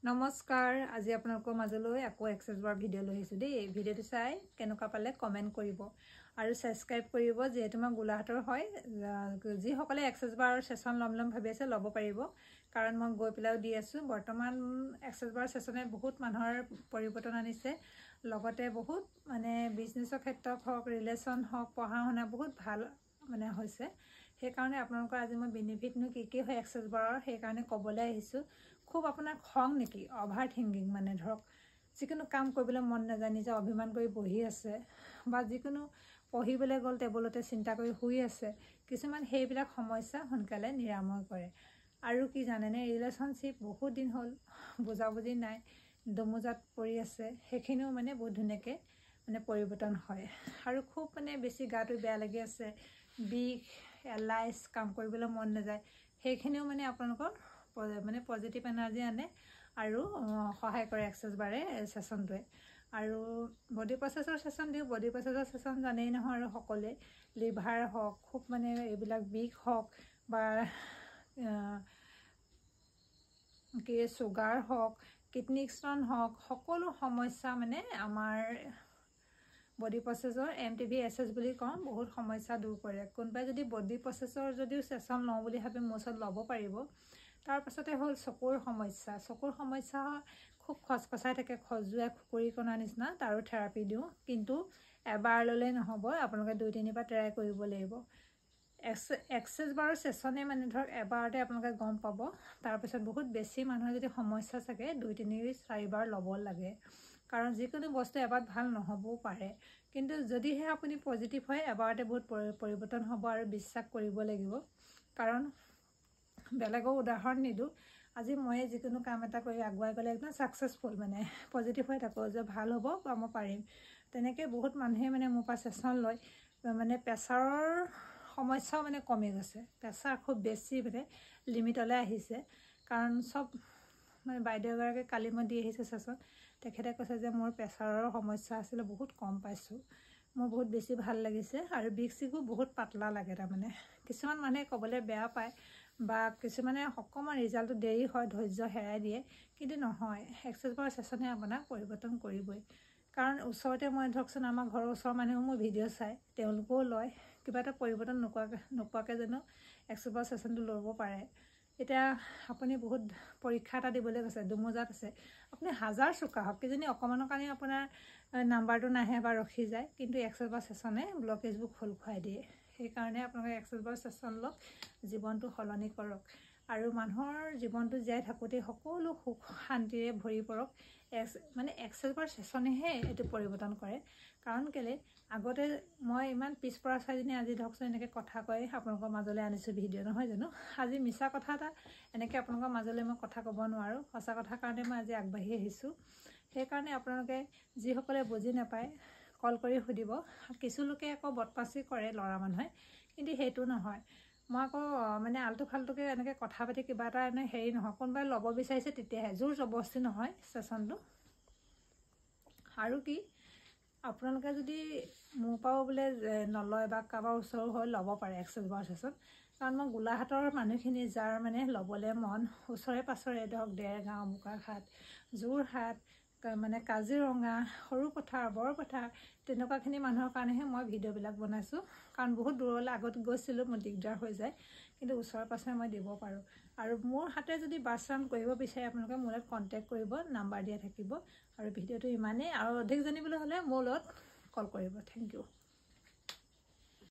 নমস্কাৰ আজি আপোনালোকৰ মাজলৈ আকৌ এক্সেছ বাৰ ভিডিঅ' লৈ আহিছোঁ দেই ভিডিঅ'টো চাই কেনেকুৱা পালে কমেণ্ট কৰিব আৰু ছাবস্ক্ৰাইব কৰিব যেহেতু মই গোলাঘাটৰ হয় যিসকলে এক্সেছ বাৰ সেশন ল'ম ভাবি আছে ল'ব পাৰিব কাৰণ মই গৈ পেলাইও দি আছোঁ বৰ্তমান এক্সেছ বাৰ সেশনে বহুত মানুহৰ পৰিৱৰ্তন আনিছে লগতে বহুত মানে বিজনেছৰ ক্ষেত্ৰত হওক ৰিলেশ্যন হওক পঢ়া শুনা বহুত ভাল মানে হৈছে সেইকাৰণে আপোনালোকৰ আজি মই বেনিফিটনো কি হয় এক্সেছ বাৰৰ সেইকাৰণে ক'বলৈ আহিছোঁ খুব আপোনাৰ খং নেকি অভাৰ থিংকিং মানে ধৰক যিকোনো কাম কৰিবলৈ মন নাযায় নিজে অভিমান কৰি বহি আছে বা যিকোনো পঢ়িবলৈ গ'ল টেবুলতে চিন্তা কৰি শুই আছে কিছুমান সেইবিলাক সমস্যা সোনকালে নিৰাময় কৰে আৰু কি জানেনে ৰিলেশ্যনশ্বিপ বহুত দিন হ'ল বুজাবুজি নাই দমোজাত পৰি আছে সেইখিনিও মানে বহুত ধুনীয়াকৈ মানে পৰিৱৰ্তন হয় আৰু খুব মানে বেছি গাটো বেয়া লাগি আছে বিষ এলাইজ কাম কৰিবলৈ মন নাযায় সেইখিনিও মানে আপোনালোকৰ মানে পজিটিভ এনাৰ্জি আনে আৰু সহায় কৰে এক্সেছ বাৰে সেশনটোৱে আৰু বডি প্ৰচেছৰ সেশন দিওঁ বডি প্ৰচেছৰ সেশন জানেই নহয় আৰু সকলোৱে লিভাৰ হওক খুব মানে এইবিলাক বিষ হওক বা কি চুগাৰ হওক কিডনী ষ্টন হওক সকলো সমস্যা মানে আমাৰ বডি প্ৰচেছৰ MTV-SS বুলি কওঁ বহুত সমস্যা দূৰ কৰে কোনোবাই যদি বডি প্ৰচেছৰ যদিও সেশন লওঁ বুলি ভাবে মোৰ ওচৰত ল'ব পাৰিব তাৰ পাছতে হ'ল চকুৰ সমস্যা খুব খচখচাই থাকে খজুৱাই খুকুৰি কণা নিচিনা তাৰো থেৰাপি দিওঁ কিন্তু এবাৰ ল'লে নহ'ব আপোনালোকে 2-3 বাৰ ট্ৰাই কৰিব লাগিব এক্সেছ বাৰৰ সেশনে মানে ধৰক এবাৰতে আপোনালোকে গম পাব তাৰপিছত বহুত বেছি মানুহৰ যদি সমস্যা থাকে 2-3-4 বাৰ ল'ব লাগে কাৰণ যিকোনো বস্তু এবাৰত ভাল নহ'বও পাৰে কিন্তু যদিহে আপুনি পজিটিভ হয় এবাৰতে বহুত পৰিৱৰ্তন হ'ব আৰু বিশ্বাস কৰিব লাগিব কাৰণ বেলেগৰ উদাহৰণ নিদোঁ আজি ময়ে যিকোনো কাম এটা কৰি আগুৱাই গ'লে একদম ছাকচেছফুল মানে পজিটিভ হৈ থাকোঁ যে ভাল হ'ব বা মই পাৰিম তেনেকৈ বহুত মানুহে মানে মোৰ পৰা সেশন লয় মানে প্ৰেছাৰৰ সমস্যাও মানে কমি গৈছে প্ৰেছাৰ খুব বেছি মানে লিমিটলৈ আহিছে কাৰণ চব মানে বাইদেউগৰাকী কালি মই দি আহিছোঁ সেশন তেখেতে কৈছে যে মোৰ প্ৰেছাৰৰ সমস্যা আছিলে বহুত কম পাইছোঁ মোৰ বহুত বেছি ভাল লাগিছে আৰু বিষ চিকো বহুত পাতলা লাগে তাৰমানে কিছুমান মানুহে ক'বলৈ বেয়া পায় বা কিছুমানে অকণমান ৰিজাল্টটো দেৰি হয় ধৈৰ্য হেৰাই দিয়ে কিন্তু নহয় এক্সেছ বাৰ সেশনে আপোনাক পৰিৱৰ্তন কৰিবই কাৰণ ওচৰতে মই ধৰকচোন আমাৰ ঘৰৰ ওচৰৰ মানুহেও মোৰ ভিডিঅ' চাই তেওঁলোকেও লয় কিবা এটা পৰিৱৰ্তন নোপোৱাকৈ জানো এক্সেছ বাৰ সেশনটো ল'ব পাৰে এতিয়া আপুনি বহুত পৰীক্ষা এটা দিবলৈ গৈছে দুমোজাত আছে আপুনি হাজাৰ চোকা হওক কিজানি অকণমানৰ কাৰণে আপোনাৰ নাম্বাৰটো নাহে বা ৰখি যায় কিন্তু এক্সেছ বাৰ সেশনে ব্লকেজবোৰ খোল খুৱাই দিয়ে সেইকাৰণে আপোনালোকে এক্সেছ বাৰ সেশন লওক জীৱনটো সলনি কৰক আৰু মানুহৰ জীৱনটো জীয়াই থাকোঁতে সকলো সুখ শান্তিৰে ভৰি পৰক মানে এক্সেছ বাৰ সেশনেহে এইটো পৰিৱৰ্তন কৰে কাৰণ কেলৈ আগতে মই ইমান পিছপৰা চাইজনী আজি ধৰকচোন এনেকৈ কথা কৈ আপোনালোকৰ মাজলৈ আনিছোঁ ভিডিঅ' নহয় জানো আজি মিছা কথা এটা এনেকৈ আপোনালোকৰ মাজলৈ মই কথা ক'ব নোৱাৰোঁ সঁচা কথাৰ কাৰণে মই আজি আগবাঢ়ি আহিছোঁ সেইকাৰণে আপোনালোকে যিসকলে বুজি নাপায় কল কৰি সুধিব কিছু লোকে আকৌ বদমাচি কৰে ল'ৰা মানুহে কিন্তু সেইটো নহয় মই আকৌ মানে আল্টু ফাল্টুকৈ এনেকৈ কথা পাতি কিবা এটা এনে হেৰি নহয় কোনোবাই ল'ব বিচাৰিছে তেতিয়াহে জোৰ জবৰদস্তি নহয় সেশনটো আৰু কি আপোনালোকে যদি মোৰ পৰাও বোলে নলয় বা কাৰোবাৰ ওচৰৰ হৈ ল'ব পাৰে এক্সেছ বাৰ সেশন কাৰণ মই গোলাঘাটৰ মানুহখিনি যাৰ মানে ল'বলৈ মন ওচৰে পাছৰে ধৰক দেৰগাঁও বোকাখাট যোৰহাট মানে কাজিৰঙা সৰুপথাৰ বৰপথাৰ তেনেকুৱাখিনি মানুহৰ কাৰণেহে মই ভিডিঅ'বিলাক বনাইছোঁ কাৰণ বহুত দূৰলৈ আগত গৈছিলোঁ মোৰ দিগদাৰ হৈ যায় কিন্তু ওচৰে পাছৰে মই দিব পাৰোঁ আৰু মোৰ হাতে যদি বাছৰাম কৰিব বিচাৰে আপোনালোকে মোৰ লগত কণ্টেক্ট কৰিব নাম্বাৰ দিয়া থাকিব আৰু ভিডিঅ'টো ইমানেই আৰু অধিক জানিবলৈ হ'লে মোৰ লগত কল কৰিব থেংক ইউ